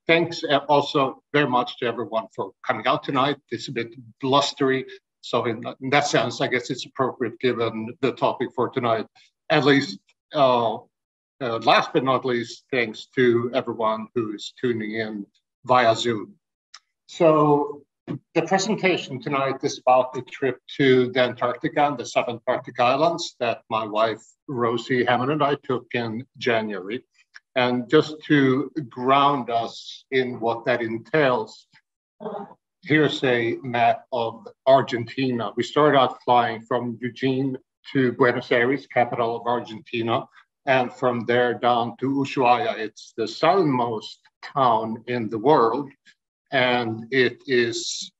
Thanks also very much to everyone for coming out tonight. It's a bit blustery, so in that sense, I guess it's appropriate given the topic for tonight. At least, last but not least, thanks to everyone who is tuning in via Zoom. So the presentation tonight is about the trip to the Antarctica and the subantarctic islands that my wife, Rosie Hammond, and I took in January. And just to ground us in what that entails, here's a map of Argentina. We started out flying from Eugene to Buenos Aires, capital of Argentina, and from there down to Ushuaia. It's the southernmost town in the world, and it is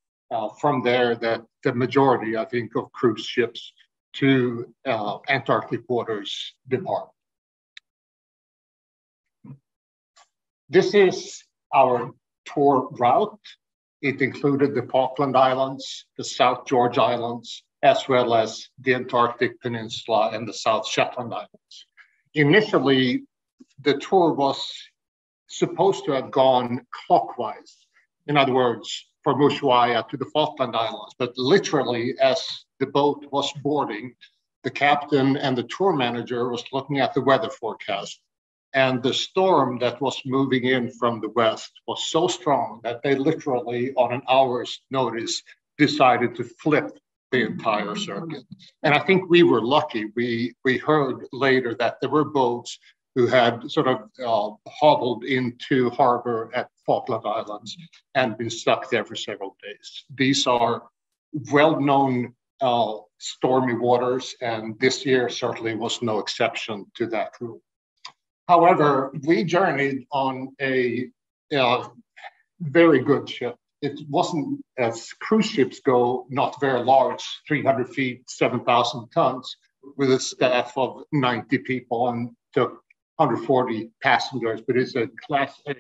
from there that the majority, I think, of cruise ships to Antarctic waters depart. This is our tour route. It included the Falkland Islands, the South George Islands, as well as the Antarctic Peninsula and the South Shetland Islands. Initially, the tour was supposed to have gone clockwise. In other words, from Ushuaia to the Falkland Islands. But literally, as the boat was boarding, the captain and the tour manager was looking at the weather forecast. And the storm that was moving in from the west was so strong that they literally, on an hour's notice, decided to flip the entire circuit. And I think we were lucky. We heard later that there were boats who had sort of hobbled into harbor at Falkland Islands and been stuck there for several days. These are well-known stormy waters, and this year certainly was no exception to that rule. However, we journeyed on a very good ship. It wasn't, as cruise ships go, not very large, 300 feet, 7,000 tons, with a staff of 90 people and took 140 passengers, but it's a Class A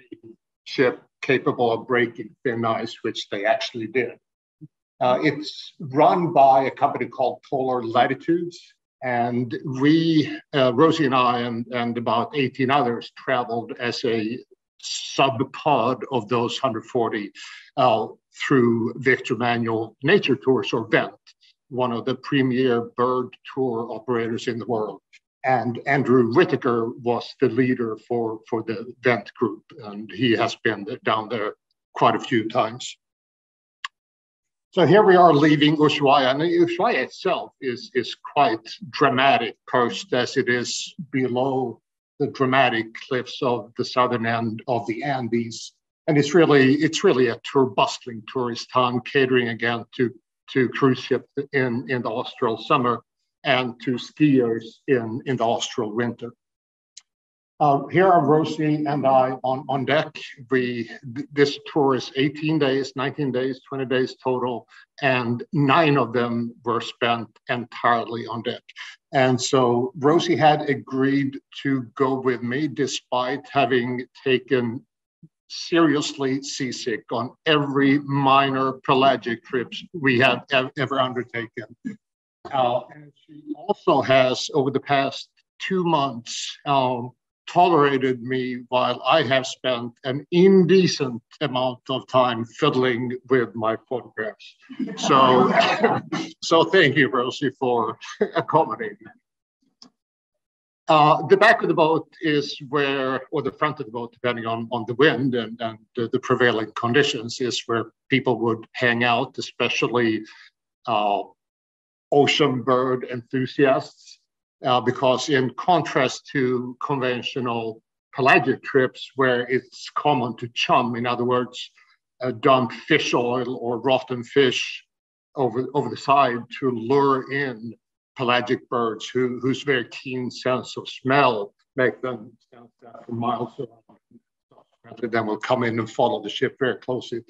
ship capable of breaking thin ice, which they actually did. It's run by a company called Polar Latitudes. And we, Rosie and I, and about 18 others traveled as a sub-pod of those 140 through Victor Manuel Nature Tours, or VENT, one of the premier bird tour operators in the world. And Andrew Whitaker was the leader for the VENT group, and he has been down there quite a few times. So here we are leaving Ushuaia, and Ushuaia itself is quite dramatic, perched as it is below the dramatic cliffs of the southern end of the Andes. And it's really a bustling tourist town, catering again to cruise ships in the austral summer and to skiers in the austral winter. Here are Rosie and I on deck. This tour is 18 days, 19 days, 20 days total, and 9 of them were spent entirely on deck. And so Rosie had agreed to go with me despite having taken seriously seasick on every minor pelagic trip we had ever undertaken. And she also has, over the past 2 months, tolerated me while I have spent an indecent amount of time fiddling with my photographs. So, so thank you, Rosie, for accommodating. The back of the boat is where, or the front of the boat, depending on the wind and the prevailing conditions, is where people would hang out, especially ocean bird enthusiasts. Because in contrast to conventional pelagic trips where it's common to chum, in other words, dump fish oil or rotten fish over the side to lure in pelagic birds whose very keen sense of smell make them sense that for miles around. Then will come in and follow the ship very closely.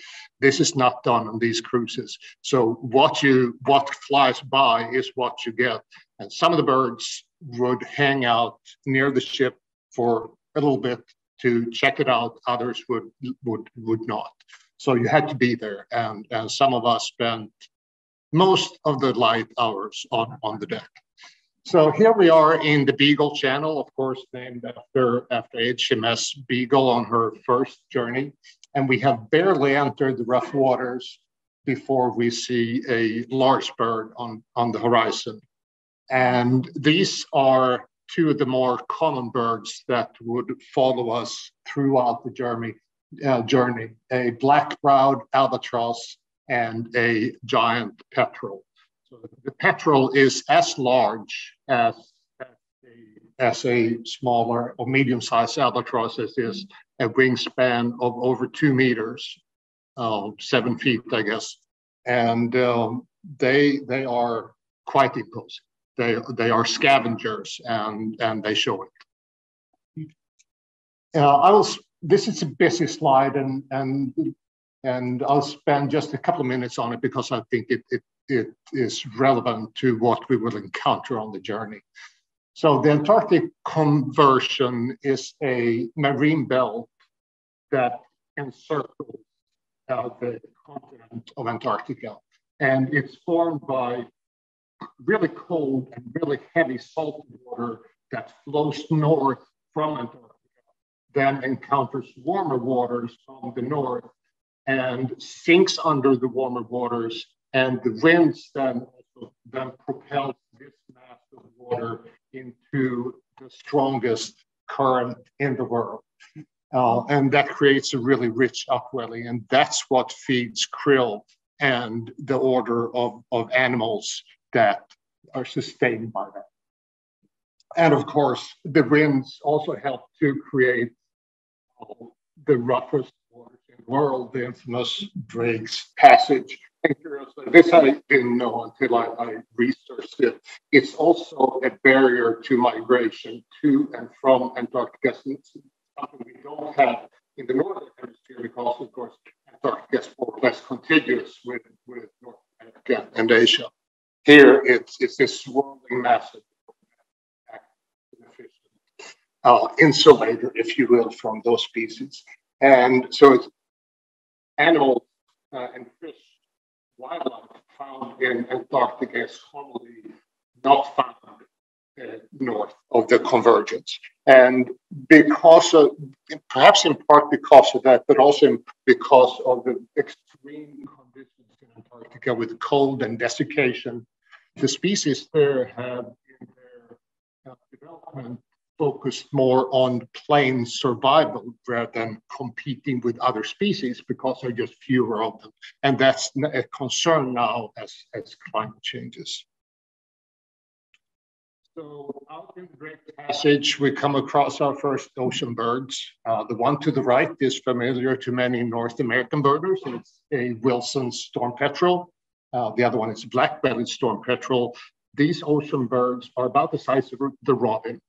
This is not done on these cruises. So what flies by is what you get. And some of the birds would hang out near the ship for a little bit to check it out. Others would not. So you had to be there. And some of us spent most of the light hours on the deck. So here we are in the Beagle Channel, of course, named after HMS Beagle on her first journey. And we have barely entered the rough waters before we see a large bird on the horizon. And these are two of the more common birds that would follow us throughout the journey, a black-browed albatross and a giant petrel. So the petrel is as large as a smaller or medium-sized albatross, as is a wingspan of over 2 meters, 7 feet, I guess. And they are quite imposing. They are scavengers, and they show it. This is a busy slide, and I'll spend just a couple of minutes on it because I think it is relevant to what we will encounter on the journey. So the Antarctic conversion is a marine belt that encircles the continent of Antarctica, and it's formed by really cold and really heavy salt water that flows north from Antarctica, then encounters warmer waters from the north and sinks under the warmer waters, and the winds then propels this mass of water into the strongest current in the world. And that creates a really rich upwelling, and that's what feeds krill and the order of animals that are sustained by that. And of course, the winds also help to create the roughest waters in the world, the infamous Drake's Passage. And curiously, this I didn't know until I researched it. It's also a barrier to migration to and from Antarctica. It's something we don't have in the northern hemisphere because, of course, Antarctica is more or less contiguous with North America and Asia. Here, it's this swirling mass of insulator, if you will, from those species. And so it's animals and fish, wildlife found in Antarctica is commonly not found north of the convergence. And because of, perhaps in part because of that, but also because of the extreme conditions in Antarctica with cold and desiccation, the species there have in their development focused more on plain survival rather than competing with other species because there are just fewer of them. And that's a concern now as climate changes. So out in the Drake Passage, we come across our first ocean birds. The one to the right is familiar to many North American birders. It's a Wilson's storm petrel. The other one is a black-bellied storm petrel. These ocean birds are about the size of the robin,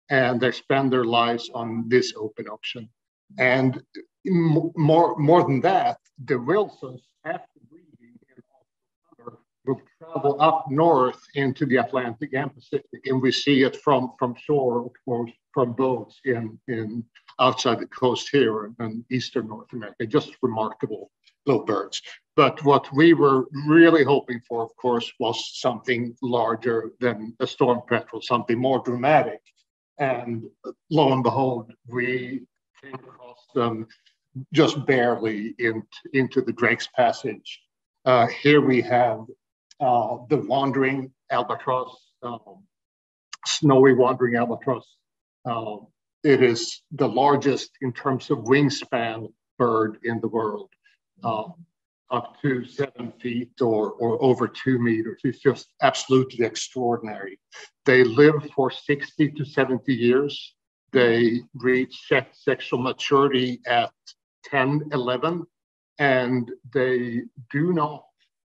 and they spend their lives on this open ocean. And more than that, the Wilsons, after breeding in summer, will travel up north into the Atlantic and Pacific, and we see it from shore or from boats in outside the coast here in eastern North America. Just remarkable little birds. But what we were really hoping for, of course, was something larger than a storm petrel, something more dramatic. And lo and behold, we came across them just barely into the Drake's Passage. Here we have the wandering albatross, snowy wandering albatross. It is the largest in terms of wingspan bird in the world, up to 7 feet or over 2 meters. It's just absolutely extraordinary. They live for 60 to 70 years. They reach sexual maturity at 10, 11, and they do not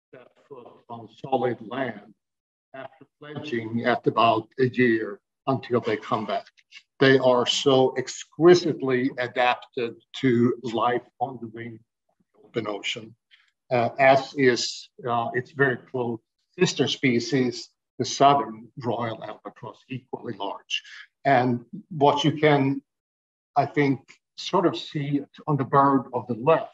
step foot on solid land after fledging at about a year until they come back. They are so exquisitely adapted to life on the wing of the open ocean, as is its very close sister species, the southern royal albatross, equally large. And what you can, I think, sort of see on the bird of the left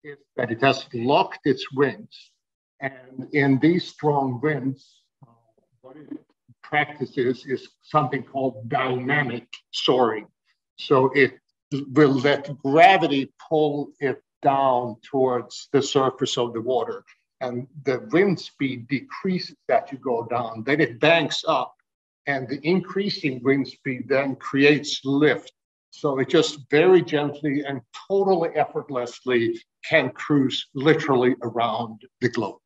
is that it has locked its wings. And in these strong winds, what it practices is something called dynamic soaring. So it will let gravity pull it down towards the surface of the water. And the wind speed decreases as you go down. Then it banks up, and the increasing wind speed then creates lift. So it just very gently and totally effortlessly can cruise literally around the globe.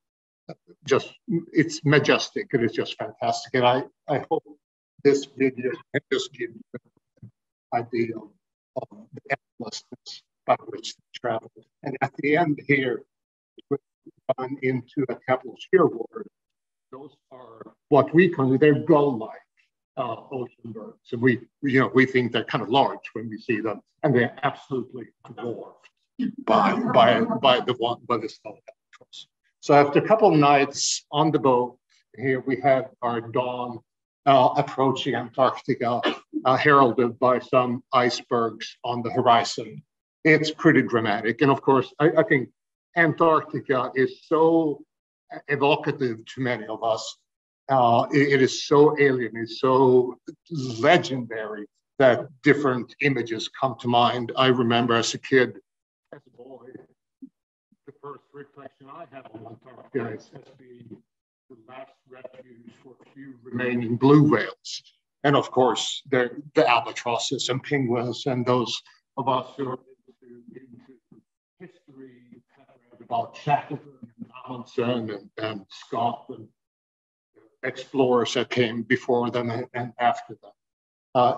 Just, it's majestic. It is just fantastic. And I hope this video can just give you an idea of the effortlessness by which they travel. And at the end here, we run into a couple of shearwater. Those are what we consider gull-like ocean birds. So we think they're kind of large when we see them, and they're absolutely dwarfed by the snow albatross. So after a couple of nights on the boat, here we have our dawn approaching Antarctica, heralded by some icebergs on the horizon. It's pretty dramatic. And of course, I think Antarctica is so evocative to many of us. It is so alien, it's so legendary that different images come to mind. I remember as a kid, as a boy, the first reflection I had on Antarctica is as the last refuge for a few remaining blue whales. And of course, the albatrosses and penguins, and those of us who are into history have read about Shackleton and Amundsen and Scott and explorers that came before them and after them.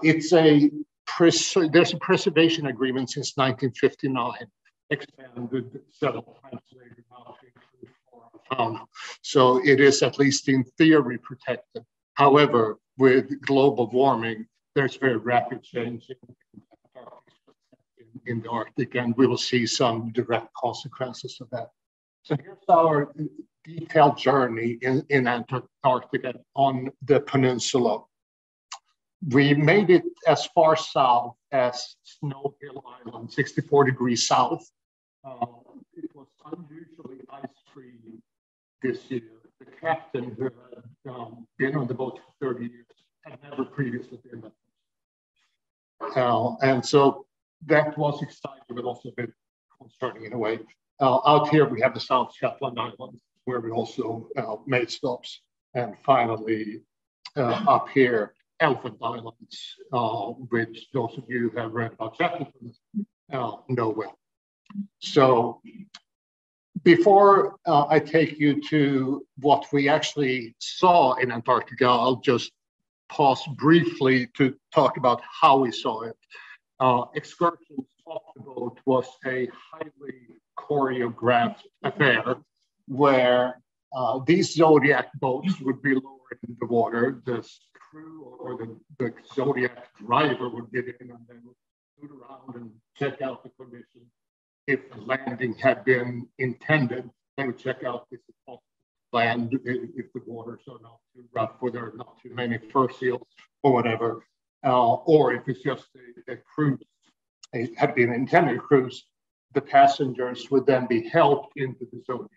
There's a preservation agreement since 1959, expanded several times later now to include flora and fauna. So it is at least in theory protected. However, with global warming, there's very rapid change in the Arctic, and we will see some direct consequences of that. So here's our detailed journey in Antarctica on the peninsula. We made it as far south as Snow Hill Island, 64 degrees south. It was unusually ice-free this year. The captain, who had been on the boat for 30 years, had never previously been there. And so that was exciting, but also a bit concerning in a way. Out here, we have the South Shetland Islands, where we also made stops. And finally, up here, Elephant Islands, which those of you who have read about Shackleton know well. So before I take you to what we actually saw in Antarctica, I'll just pause briefly to talk about how we saw it. Excursions off the boat was a highly choreographed affair where these Zodiac boats would be lowered in the water. The crew or the Zodiac driver would get in and they would scoot around and check out the conditions. If landing had been intended, they would check out this land if the waters are not too rough, or there are not too many fur seals or whatever, or if it's just a cruise, it had been intended cruise, the passengers would then be helped into the Zodiac.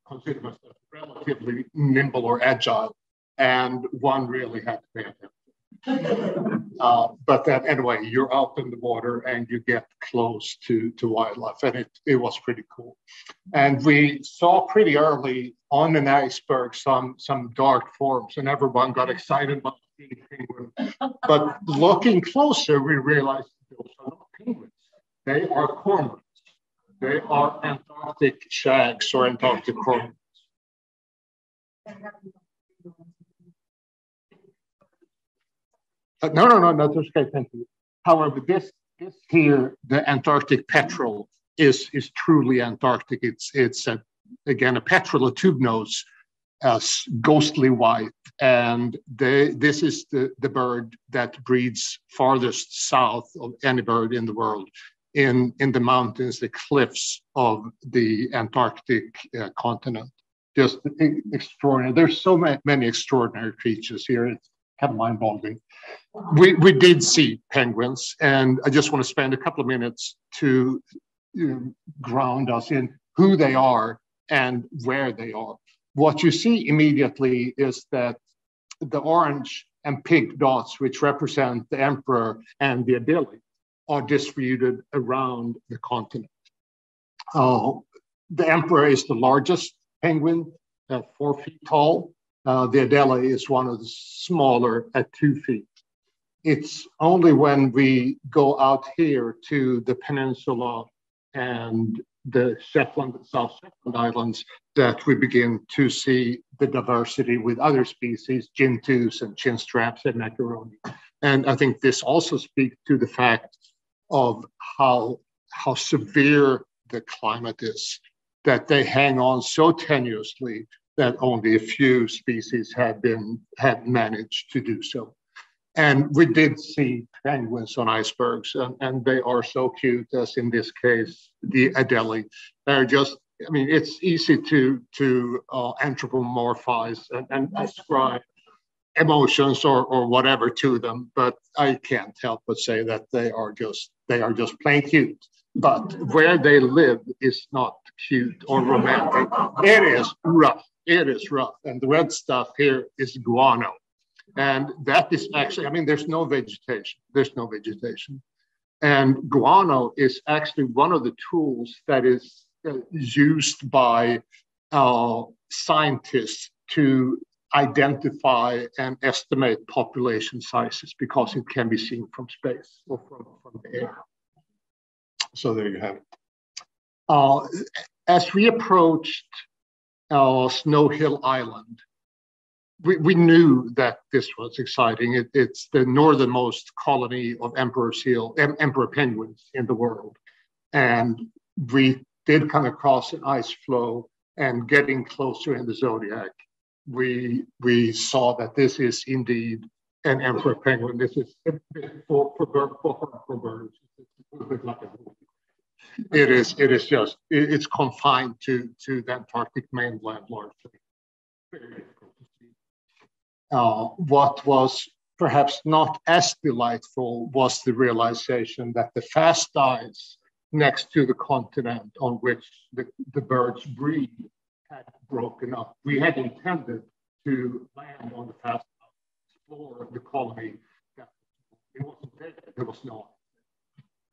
Consider myself relatively nimble or agile, and one really had to pay attention. But then anyway, you're out in the water and you get close to wildlife, and it was pretty cool. And we saw pretty early on an iceberg some dark forms, and everyone got excited about seeing penguins. But looking closer, we realized those are not penguins. They are cormorants. They are Antarctic shags or Antarctic cormorants. No, that's okay, thank you. However, this here, the Antarctic petrel, is truly Antarctic. It's again a petrel, a tube nose, ghostly white, and this is the bird that breeds farthest south of any bird in the world, in the mountains, the cliffs of the Antarctic continent. Just extraordinary. There's so many extraordinary creatures here. It's kind of mind-boggling. We did see penguins, and I just want to spend a couple of minutes to ground us in who they are and where they are. What you see immediately is that the orange and pink dots, which represent the emperor and the adelie, are distributed around the continent. The emperor is the largest penguin at 4 feet tall. The adelie is one of the smaller at 2 feet. It's only when we go out here to the peninsula and the Shetland, South Shetland Islands, that we begin to see the diversity with other species, gin-toos and chinstraps and macaroni. And I think this also speaks to the fact of how severe the climate is, that they hang on so tenuously that only a few species had managed to do so. And we did see penguins on icebergs, and they are so cute, as in this case, the adelie. They're just, I mean, it's easy to anthropomorphize and ascribe emotions or whatever to them, but I can't help but say that they are just plain cute. But where they live is not cute or romantic. It is rough. It is rough. And the red stuff here is guano. And that is actually, I mean, there's no vegetation. There's no vegetation. And guano is actually one of the tools that is used by scientists to identify and estimate population sizes, because it can be seen from space or from the air. So there you have it. As we approached Snow Hill Island, we knew that this was exciting. It's the northernmost colony of emperor penguins in the world. And we did come across an ice floe, and getting closer in the zodiac, we saw that this is indeed an emperor penguin. This is for birds. It's confined to the Antarctic mainland largely. Very difficult to see. What was perhaps not as delightful was the realization that the fast ice next to the continent on which the birds breed had broken up. We had intended to land on the fast ice, explore the colony. It wasn't there. There was no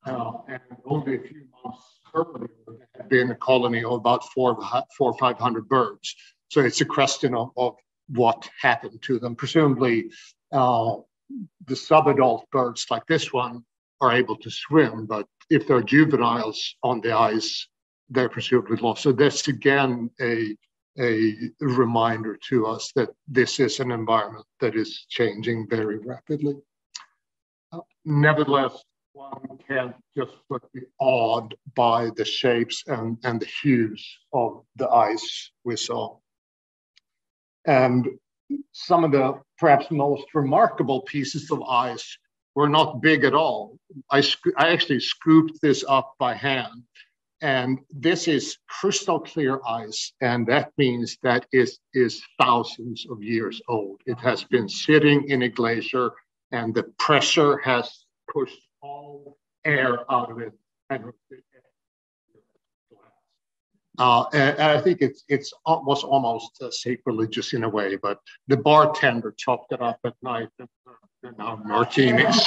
ice. And only a few months earlier, there had been a colony of about 400 or 500 birds. So it's a question of what happened to them. Presumably, the subadult birds like this one are able to swim, but if they're juveniles on the ice, they're presumably lost. So that's again a reminder to us that this is an environment that is changing very rapidly. Nevertheless, one can't just but be awed by the shapes and the hues of the ice we saw. And some of the perhaps most remarkable pieces of ice were not big at all. I actually scooped this up by hand, and this is crystal clear ice, and that means that it is thousands of years old. It has been sitting in a glacier, and the pressure has pushed all air out of it. And I think it was almost sacrilegious in a way, but the bartender chopped it up at night and now martinis.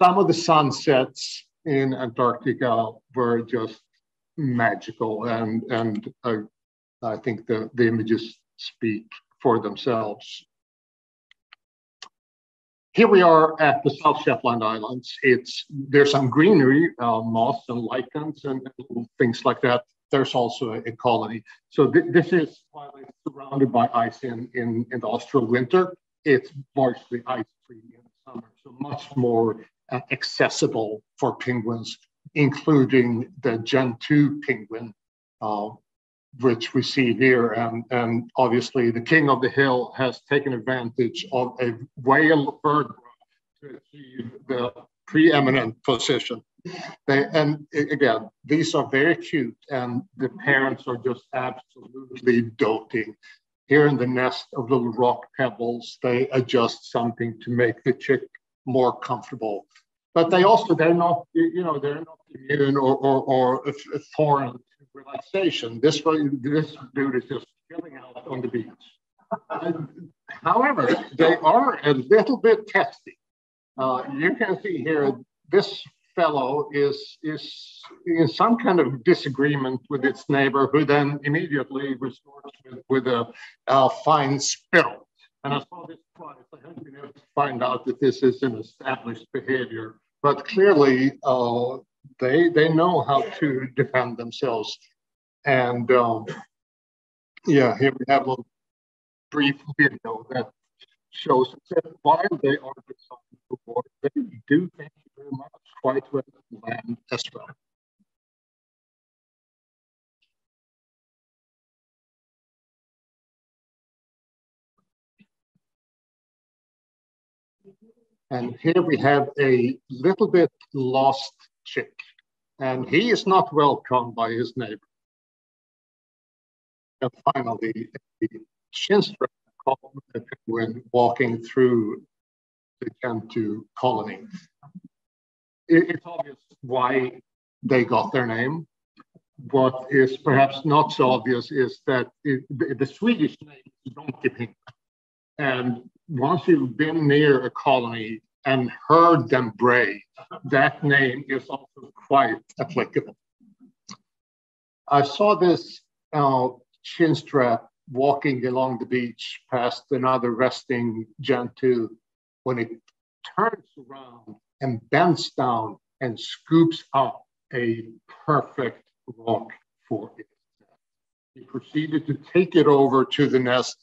Some of the sunsets in Antarctica were just magical, and I think the images speak for themselves. Here we are at the South Shetland Islands. There's some greenery, moss and lichens and things like that. There's also a colony. So this is, while it's surrounded by ice in the austral winter, it's largely ice-free in the summer. So much more accessible for penguins, including the Gen 2 penguin, which we see here. And obviously the king of the hill has taken advantage of a whale bird to achieve the preeminent position. And again, these are very cute, and the parents are just absolutely doting. Here in the nest of little rock pebbles, they adjust something to make the chick more comfortable. But they're not immune or foreign to relaxation. This dude is just chilling out on the beach. However, they are a little bit testy. You can see here, this fellow is in some kind of disagreement with its neighbor, who then immediately resorts with a fine spirit. And I saw this twice. I haven't been able to find out that this is an established behavior, but clearly they know how to defend themselves. And yeah, here we have a little brief video that shows that while they are designed for war, they do thank you very much quite well on land as well. And here we have a little bit lost chick, and he is not welcomed by his neighbor. And finally, a chin strap when walking through the Gentoo colony. It's obvious why they got their name. What is perhaps not so obvious is that the Swedish name is Donkey Pink. And once you've been near a colony and heard them bray, that name is also quite applicable. I saw this chin strap walking along the beach past another resting Gentoo when it turns around and bends down and scoops up a perfect rock for it. He proceeded to take it over to the nest,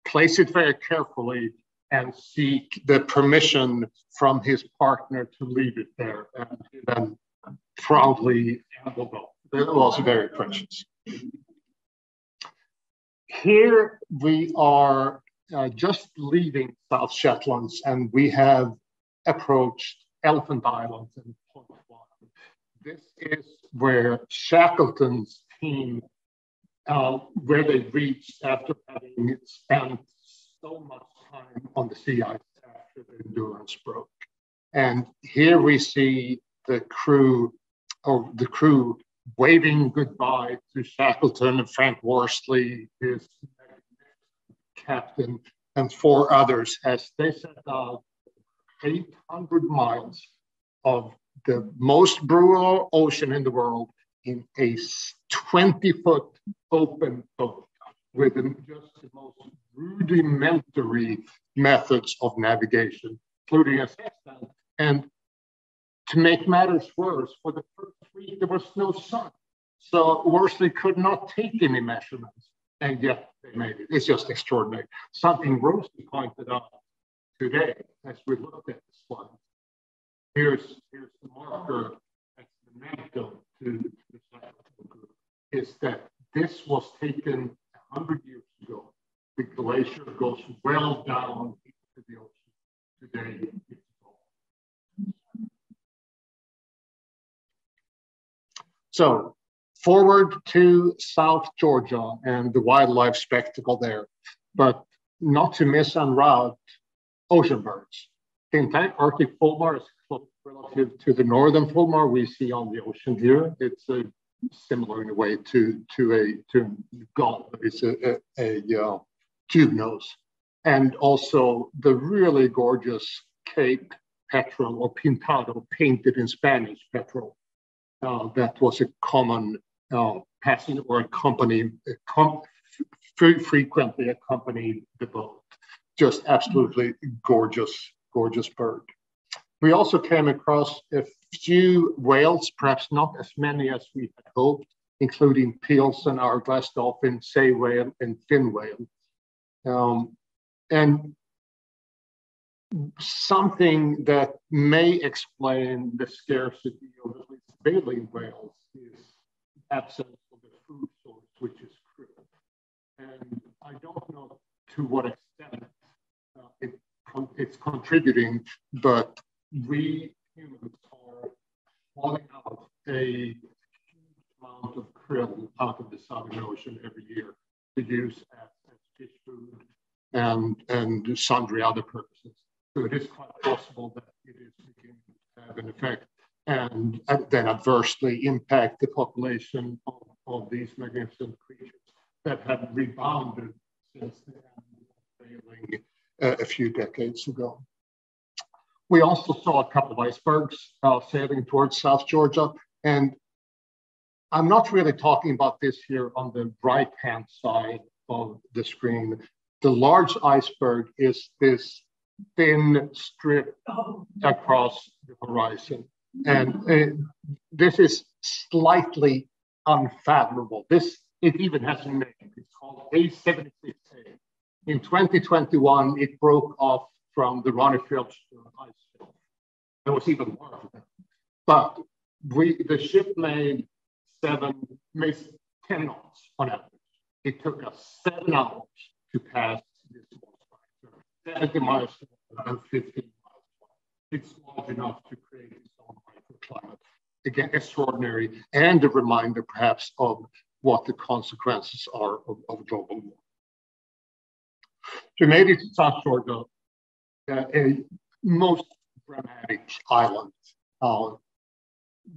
place it very carefully, and seek the permission from his partner to leave it there. And he then proudly ambled off. It was very precious. Here we are just leaving South Shetlands, and we have approached Elephant Island and Point One. This is where Shackleton's team, where they reached after having spent so much time on the sea ice after the Endurance broke. And here we see the crew waving goodbye to Shackleton and Frank Worsley, his captain, and 4 others as they set out 800 miles of the most brutal ocean in the world in a 20-foot open boat with just the most rudimentary methods of navigation, including a sextant. And to make matters worse, for the first week, there was no sun. So Worsley could not take any measurements, and yet they made it. It's just extraordinary. Something Rosie pointed out today as we looked at the slide. Here's the marker as the memento to the Shackleton group, is that this was taken 100 years ago. The glacier goes well down into the ocean. Today, it's gone. So, forward to South Georgia and the wildlife spectacle there, but not to miss en route ocean birds. The entire Arctic fulmar is close relative to the northern fulmar we see on the ocean here. It's similar in a way to a gull, but it's a tube nose. And also the really gorgeous Cape petrel or pintado, painted in Spanish petrel. That was a common passing or frequently accompanied the boat. Just absolutely gorgeous, gorgeous bird. We also came across a few whales, perhaps not as many as we had hoped, including Peelson, hourglass dolphin, sei whale, and fin whale. And something that may explain the scarcity of at least baleen whales is absence of the food source, which is krill. And I don't know to what extent it's contributing, but we humans are hauling out a huge amount of krill out of the Southern Ocean every year to use as fish food and sundry other purposes. So it is quite possible that it is beginning to have an effect. and then adversely impact the population of these magnificent creatures that have rebounded since the end of sailing a few decades ago. We also saw a couple of icebergs sailing towards South Georgia, and I'm not really talking about this here on the right-hand side of the screen. The large iceberg is this thin strip across the horizon. And this is slightly unfathomable. It even has a name. It's called A76A. In 2021, it broke off from the Ronnie Phelps ice shelf. It was even worse. But the ship made 10 knots on average. It took us 7 hours to pass this small structure, 70 miles and 15 miles wide. It's large enough to create its own microclimate. Again, extraordinary, and a reminder perhaps of what the consequences are of global warming. So we made it to South Georgia, a most dramatic island,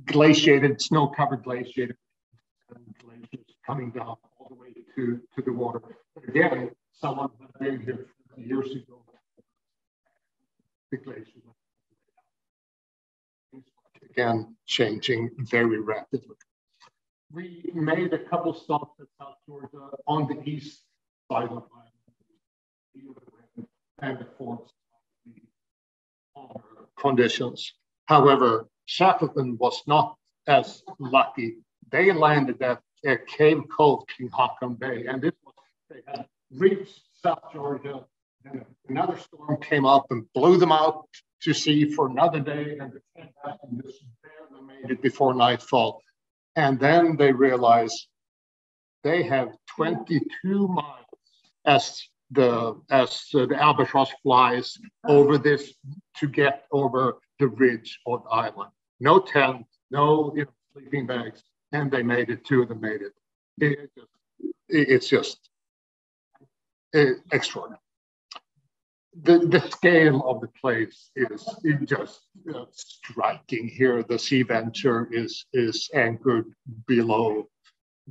glaciated, snow-covered glaciated glaciers coming down all the way to the water. But again, someone had been here 50 years ago. The glacier again changing very rapidly. We made a couple stops at South Georgia on the east side of the island, and of course the conditions. However, Shackleton was not as lucky. They landed at a cave called King Haakon Bay, and they had reached South Georgia, and another storm came up and blew them out to sea for another day, and they came back and just barely made it before nightfall. And then they realized they have 22 miles as the albatross flies over this to get over the ridge of the island. No tent, no sleeping bags, and they made it. 2 of them made it. It's just extraordinary. The scale of the place is just striking here. The Sea Venture is anchored below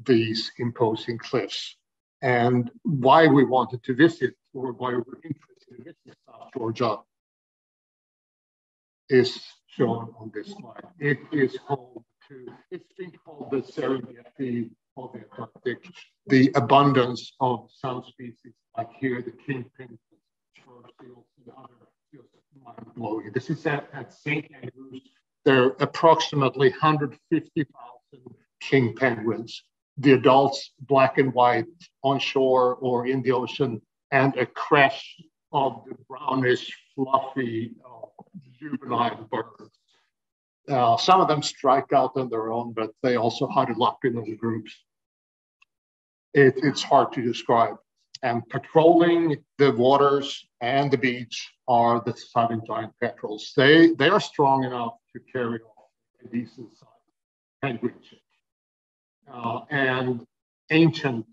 these imposing cliffs. And why we wanted to visit, or why we're interested in visiting South Georgia, is shown on this slide. It's been called the Serengeti of the Antarctic. The abundance of some species, like here, the kingpin, seals, and other just mind-blowing. This is at St. Andrews. There are approximately 150,000 king penguins. The adults, black and white, on shore or in the ocean, and a crash of the brownish, fluffy, juvenile birds. Some of them strike out on their own, but they also huddle up in little groups. It's hard to describe. And patrolling the waters and the beach are the southern giant petrels. They are strong enough to carry off a decent sized penguin ship. And ancient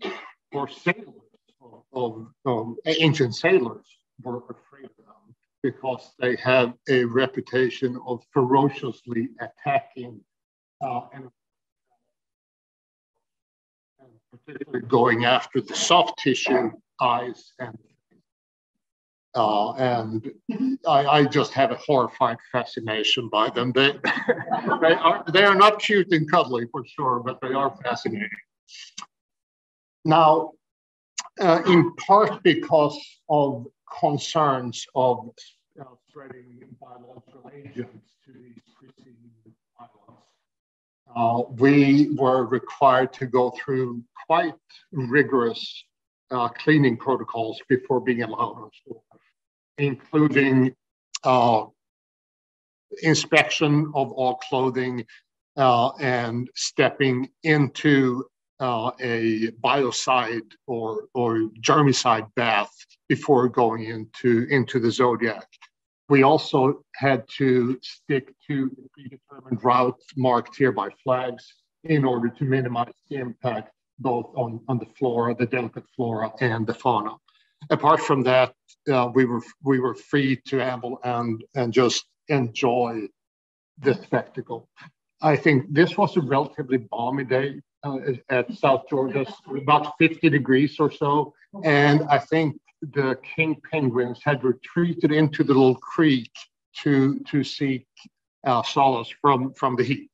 sailors were afraid of them because they have a reputation of ferociously attacking and particularly going after the soft tissue, eyes, and I just have a horrified fascination by them. They are not cute and cuddly for sure, but they are fascinating. Now, in part because of concerns of spreading biological agents to these preceding islands, we were required to go through quite rigorous cleaning protocols before being allowed on shore, including inspection of all clothing and stepping into a biocide or germicide bath before going into the Zodiac. We also had to stick to a predetermined route marked here by flags in order to minimize the impact both on the flora, the delicate flora, and the fauna. Apart from that, we were free to amble and just enjoy the spectacle. I think this was a relatively balmy day at South Georgia, about 50 degrees or so. And I think the king penguins had retreated into the little creek to seek solace from the heat.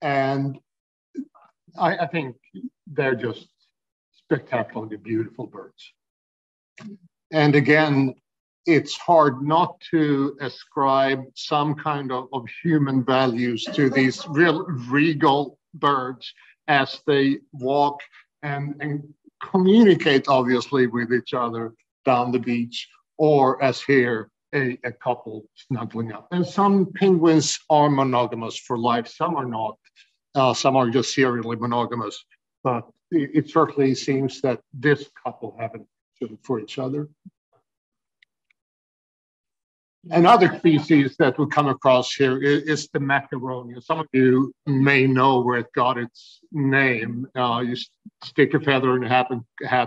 And I think they're just spectacularly beautiful birds. And again, it's hard not to ascribe some kind of human values to these real regal birds as they walk and communicate, obviously, with each other down the beach, or as here, a couple snuggling up. And some penguins are monogamous for life, some are not. Some are just serially monogamous, but it certainly seems that this couple haven't chosen for each other. Another species that we come across here is the macaroni. Some of you may know where it got its name. You stick a feather in a hat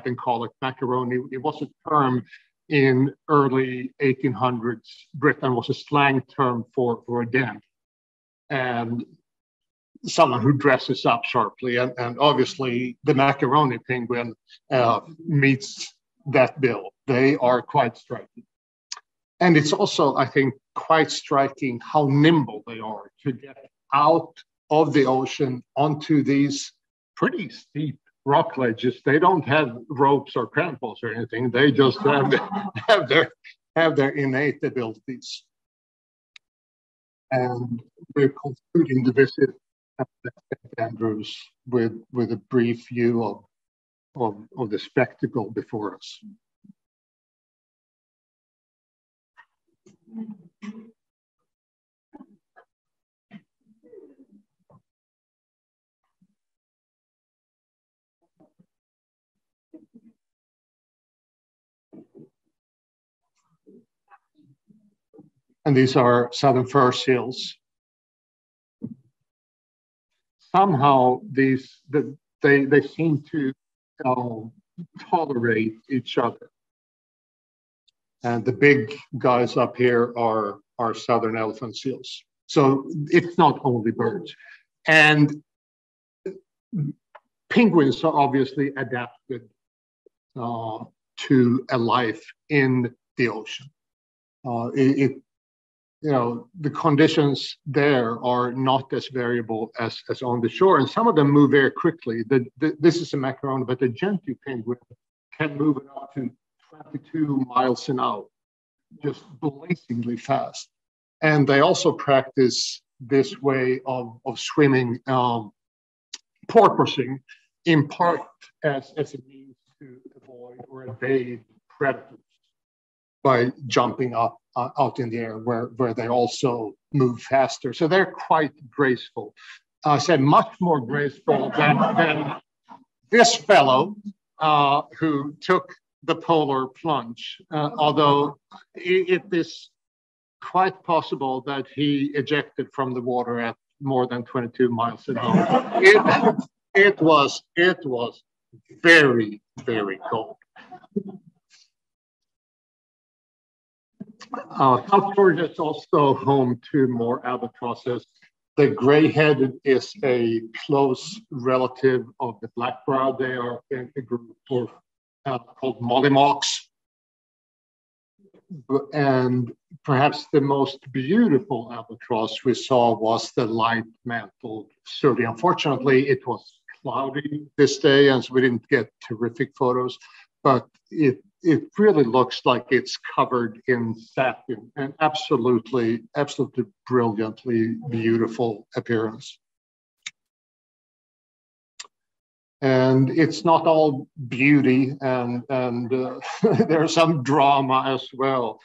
and call it macaroni. It was a term in early 1800s. Britain was a slang term for a dandy, and someone who dresses up sharply. And obviously, the macaroni penguin meets that bill. They are quite striking. And it's also, I think, quite striking how nimble they are to get out of the ocean onto these pretty steep rock ledges. They don't have ropes or crampons or anything. They just have their innate abilities. And we're concluding the visit at St. Andrews with a brief view of the spectacle before us. And these are southern fur seals. Somehow they seem to tolerate each other. And the big guys up here are southern elephant seals. So it's not only birds. And penguins are obviously adapted to a life in the ocean. The conditions there are not as variable as on the shore, and some of them move very quickly. This is a macaroni, but the gentoo penguin can move up to 22 miles an hour, just blazingly fast. And they also practice this way of swimming, porpoising, in part as a means to avoid or evade predators by jumping up out in the air where they also move faster. So they're quite graceful. I said much more graceful than this fellow who took the polar plunge, although it is quite possible that he ejected from the water at more than 22 miles an hour. It was very, very cold. South Georgia is also home to more albatrosses. The gray-headed is a close relative of the black-browed. They are in a group called mollymawks. And perhaps the most beautiful albatross we saw was the light-mantled sooty. Unfortunately, it was cloudy this day, and so we didn't get terrific photos, but it really looks like it's covered in satin, and absolutely brilliantly beautiful appearance. And it's not all beauty, and there's some drama as well.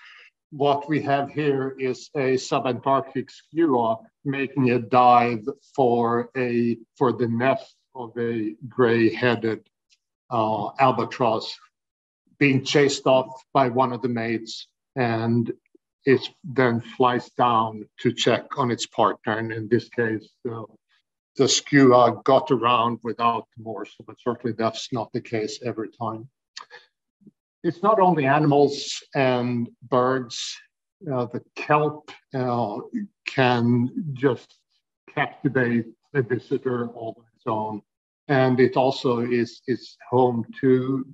What we have here is a subantarctic skua making a dive for the nest of a gray-headed albatross, being chased off by one of the mates, and it then flies down to check on its partner. And in this case, the skua got around without the morsel, but certainly that's not the case every time. It's not only animals and birds The kelp can just captivate a visitor all on its own. And it also is home to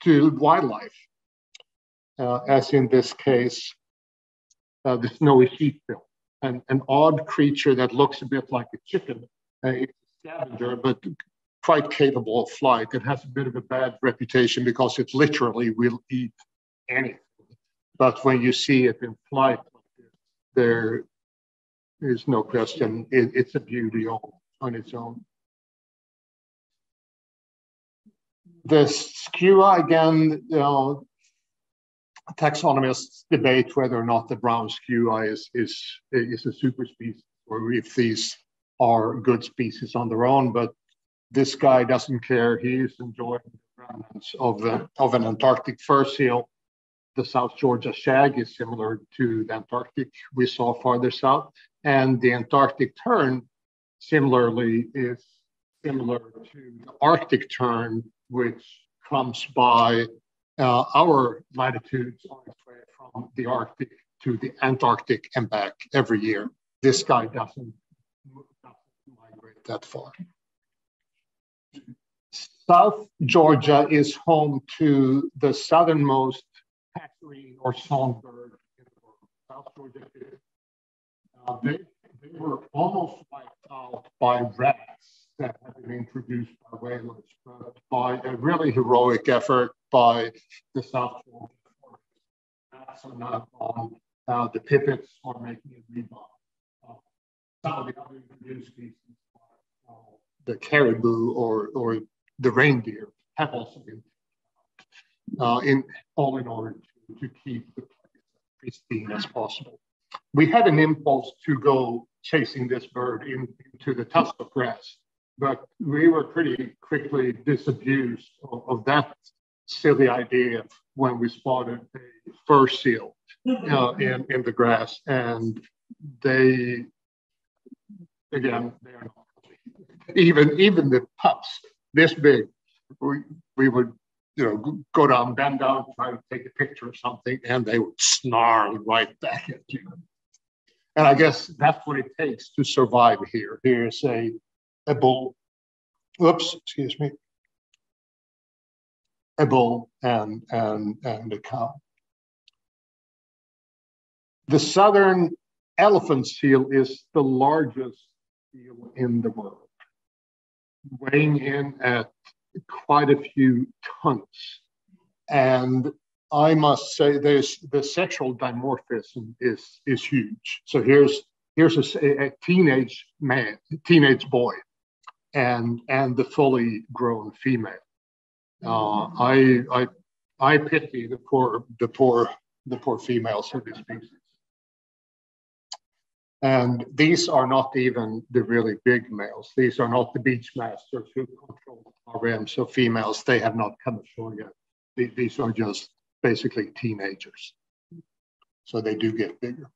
wildlife, as in this case, the snowy sheepbill, an odd creature that looks a bit like a chicken. It's a scavenger, but quite capable of flight. It has a bit of a bad reputation because it literally will eat anything. But when you see it in flight, there is no question. It's a beauty on its own. The skua, again, taxonomists debate whether or not the brown skua is a super species or if these are good species on their own. But this guy doesn't care. He is enjoying the remnants of an Antarctic fur seal. The South Georgia shag is similar to the Antarctic we saw farther south. And the Antarctic tern, similarly, is similar to the Arctic tern, which comes by our latitudes on its way from the Arctic to the Antarctic and back every year. This guy doesn't migrate that far. South Georgia is home to the southernmost passerine or songbird in the world. South Georgia is. They were almost wiped out by rats that had been introduced by whalers, but by a really heroic effort by the South Georgia forest. Rats are not gone. The pipits are making it rebound. Some of the other introduced species, the caribou or the reindeer, have also been in order to keep the place as pristine as possible. We had an impulse to go chasing this bird into the tussock grass, but we were pretty quickly disabused of that silly idea when we spotted a fur seal in the grass, and they are not even the pups this big. We would go down, bend down, try to take a picture or something, and they would snarl right back at you. And I guess that's what it takes to survive here. Here's a bull, excuse me, a bull and a cow. The southern elephant seal is the largest seal in the world, weighing in at quite a few tons. And I must say the sexual dimorphism is huge. So here's a teenage boy and the fully grown female. I pity the poor females of this species. And these are not even the really big males. These are not the beach masters who control RMs of females. They have not come ashore yet. These are just basically teenagers. So they do get bigger.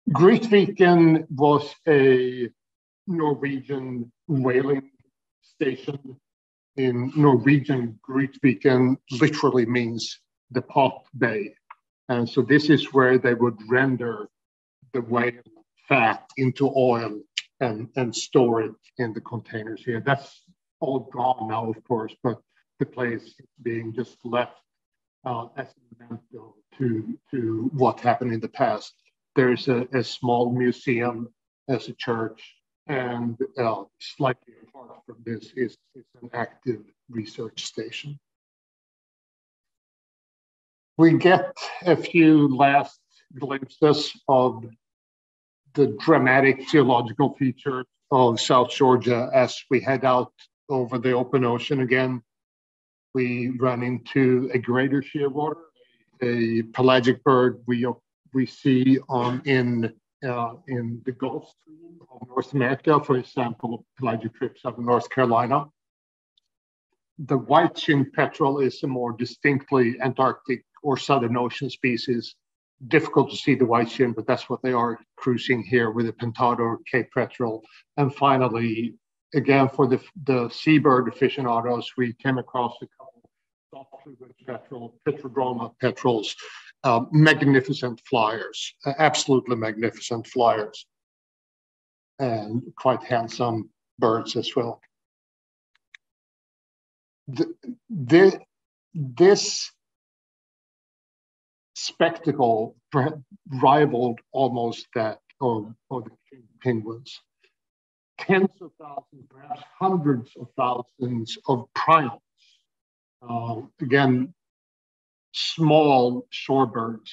Grytviken was a Norwegian whaling station. In Norwegian, Grytviken literally means the pot bay. And so this is where they would render the whale fat into oil and store it in the containers here. That's all gone now, of course, but the place is being just left as a memento to what happened in the past. There's a small museum as a church, and slightly apart from this is an active research station. We get a few last glimpses of the dramatic geological features of South Georgia as we head out over the open ocean again. We run into a greater shearwater, a pelagic bird we see in the Gulf Stream of North America, for example, pelagic trips out of North Carolina. The white-chinned petrel is a more distinctly Antarctic or Southern Ocean species. Difficult to see the white chin, but that's what they are cruising here with the pentado Cape petrel. And finally, again, for the seabird aficionados, we came across a couple soft plumage petrel, Petrodroma petrels, magnificent flyers, absolutely magnificent flyers, and quite handsome birds as well. This spectacle rivaled almost that of the penguins. Tens of thousands, perhaps hundreds of thousands of primates. Again, small shorebirds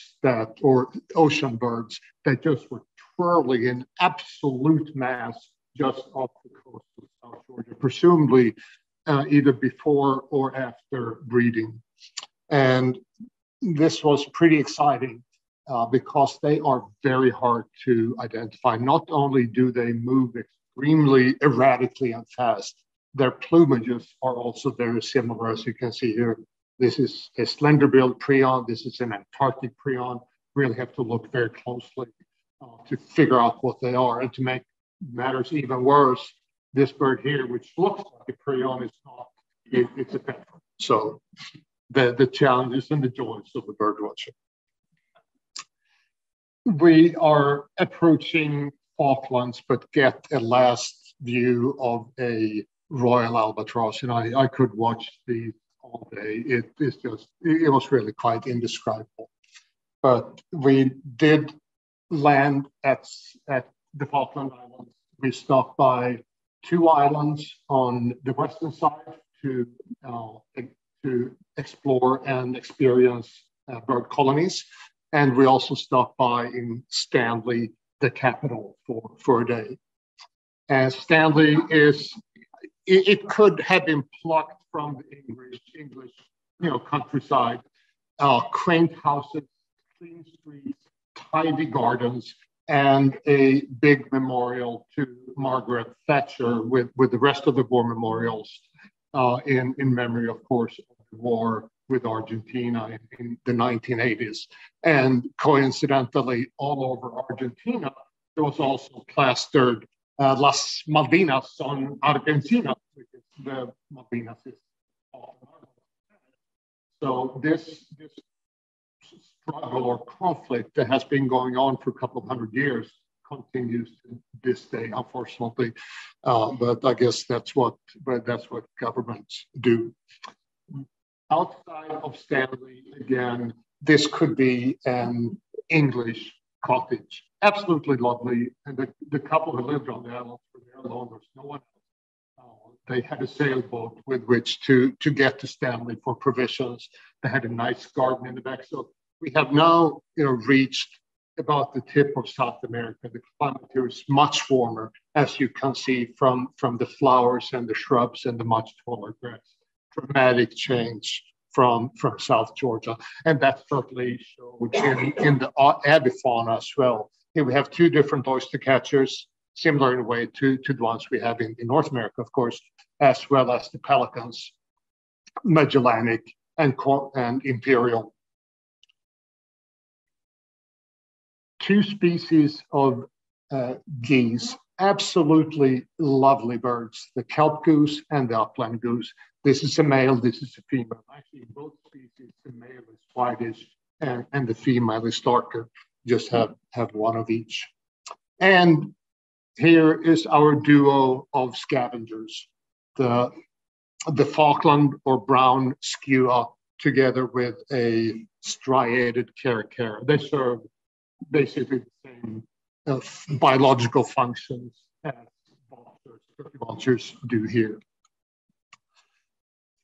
or ocean birds that just were twirling in absolute mass just off the coast of South Georgia, presumably either before or after breeding. And this was pretty exciting because they are very hard to identify. Not only do they move extremely erratically and fast, their plumages are also very similar, as you can see here. This is a slender-billed prion. This is an Antarctic prion. Really have to look very closely to figure out what they are. And to make matters even worse, this bird here, which looks like a prion, is not. It's a petrel. So the challenges and the joys of the bird watching. We are approaching Falklands, but get a last view of a royal albatross. And I could watch these all day. It was really quite indescribable. But we did land at the Falkland Islands. We stopped by 2 islands on the western side to explore and experience bird colonies. And we also stopped by in Stanley, the capital, for a day. And Stanley it could have been plucked from the English countryside. Quaint houses, clean streets, tidy gardens, and a big memorial to Margaret Thatcher with the rest of the war memorials in memory, of course, of the war with Argentina in the 1980s. And coincidentally, all over Argentina, there was also plastered Las Malvinas on Argentina, which is the Malvinas is. So this struggle or conflict that has been going on for a couple of hundred years continues to this day, unfortunately. But I guess that's what governments do. Outside of Stanley, again, this could be an English cottage. Absolutely lovely. And the couple who lived on the island were there alone. There's no one else. They had a sailboat with which to get to Stanley for provisions. They had a nice garden in the back. So we have now reached about the tip of South America. The climate here is much warmer, as you can see from the flowers and the shrubs and the much taller grass. Dramatic change from South Georgia. And that certainly showed in the avifauna as well. Here we have 2 different oyster catchers, similar in a way to the ones we have in North America, of course, as well as the pelicans, Magellanic and Imperial. 2 species of geese, absolutely lovely birds, the kelp goose and the upland goose. This is a male, this is a female. Actually, in both species, the male is whitish and the female is darker. Just have one of each. And here is our duo of scavengers, the Falkland or brown skua together with a striated caracara. They serve basically the same biological functions as vultures do here.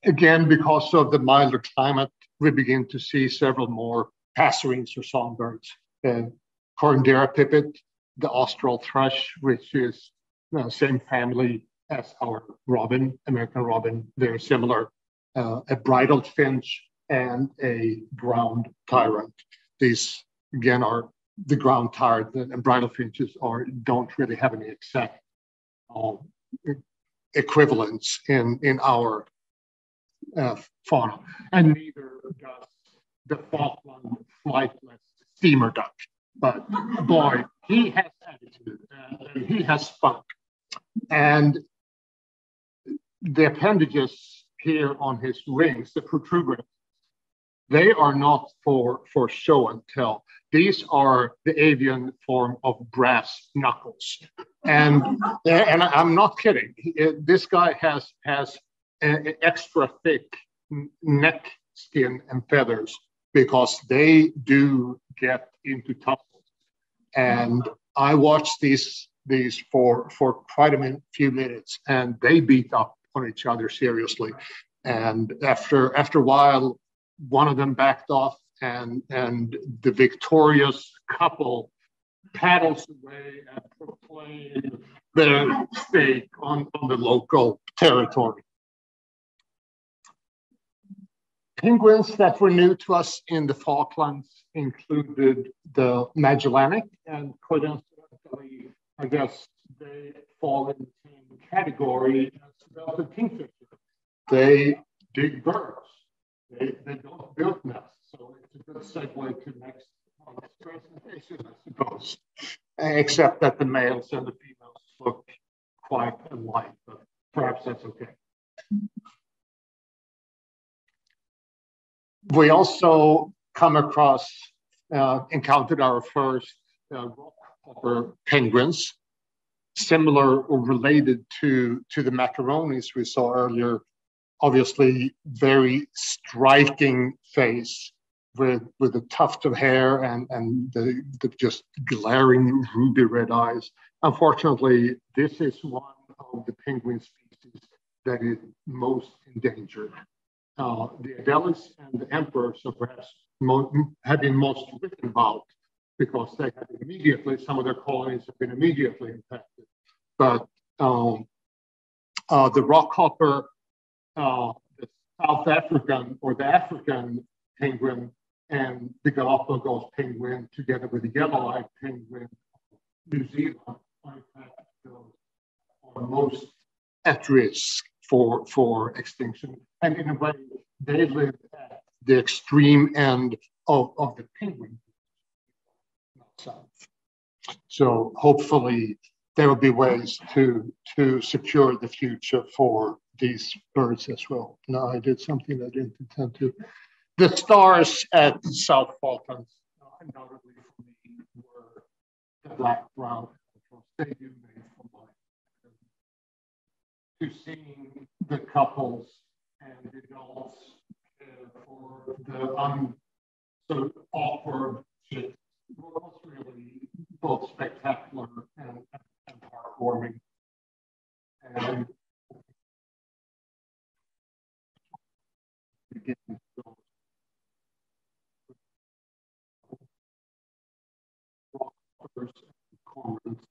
Again, because of the milder climate, we begin to see several more passerines or songbirds. Corundera pipit, the austral thrush, which is same family as our robin, American robin, very similar, a bridled finch and a ground tyrant. These, again, are the ground tyrant and bridled finches don't really have any exact equivalents in our fauna, and neither does the Falkland flightless steamer duck. But boy, he has attitude and he has spunk. And the appendages here on his wings, the protuberance, They are not for show and tell. These are the avian form of brass knuckles. And I'm not kidding. This guy has an extra thick neck skin and feathers because they do get into tussles. And I watched these for quite a few minutes, and they beat up on each other seriously. And after a while, one of them backed off, and the victorious couple paddles away and proclaim their stake on the local territory. Penguins that were new to us in the Falklands included the Magellanic, and coincidentally, I guess they fall in the same category as the kingfisher. They dig burrows. They don't build nests, so it's a good segue to next presentation, I suppose. Except that the males and the females look quite alike, but perhaps that's okay. We also encountered our first rockhopper penguins, similar or related to the macaronis we saw earlier. Obviously, very striking face with a tuft of hair and the just glaring ruby red eyes. Unfortunately, this is one of the penguin species that is most endangered. The Adelis and the emperors are perhaps have been most written about because they have some of their colonies have been immediately impacted. But the rockhopper, the South African or the African penguin, and the Galapagos penguin, together with the yellow-eyed penguin, New Zealand, are most at risk for extinction. And in a way, they live at the extreme end of the penguin south. So hopefully there will be ways to secure the future for these birds as well. Now I did something I didn't intend to. The stars at South Falklands, undoubtedly for me, were the black-brown stadium made from light. To seeing the couples and the adults for the sort of awkward shit was really both spectacular and heartwarming. And again, rockers and cormorants.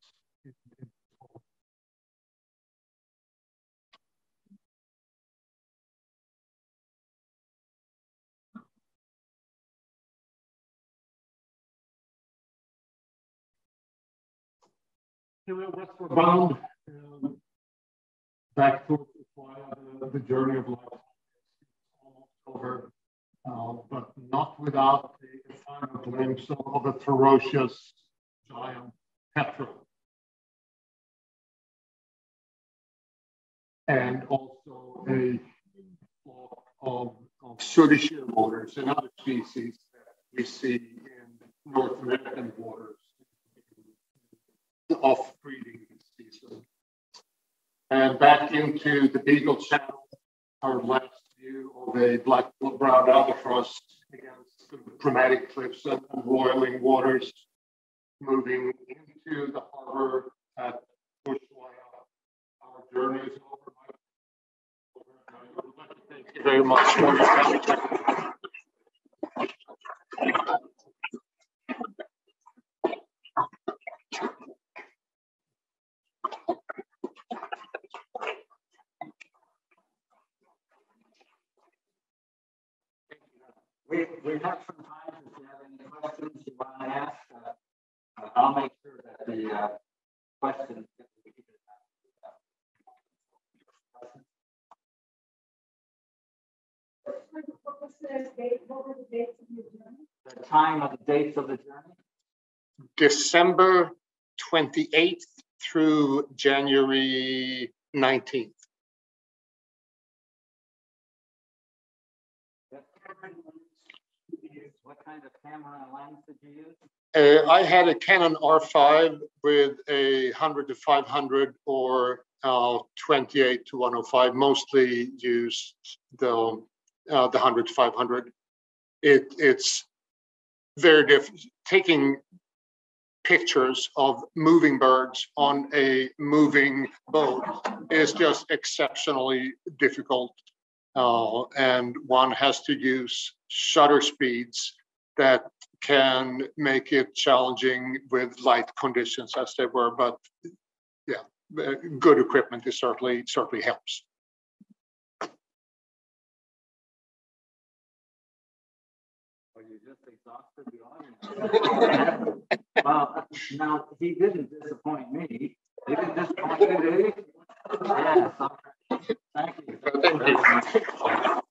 Westward bound, back towards the journey of life is almost over, but not without a final glimpse of a ferocious giant petrel. And also a flock of sooty shearwaters and other species that we see in North American waters. Off-breeding season. And back into the Beagle Channel, our last view of a black-browed albatross against the dramatic cliffs and roiling waters, moving into the harbor at Ushuaia. Our journey is over. Thank you very much for your time. We have some time if you have any questions you want to ask. I'll make sure that the questions get repeated. What were the dates of your journey? The time of the dates of the journey? December 28th through January 19th. kind of camera and lens did you use? I had a Canon R5 with a 100 to 500 or 28 to 105. Mostly used the 100 to 500. It's very different. Taking pictures of moving birds on a moving boat is just exceptionally difficult. And one has to use shutter speeds that can make it challenging with light conditions as they were. But yeah, good equipment is certainly helps. Well, you just exhausted the audience. Well, now he didn't disappoint me. He didn't disappoint you, did he? Yes. Thank you. Thank you.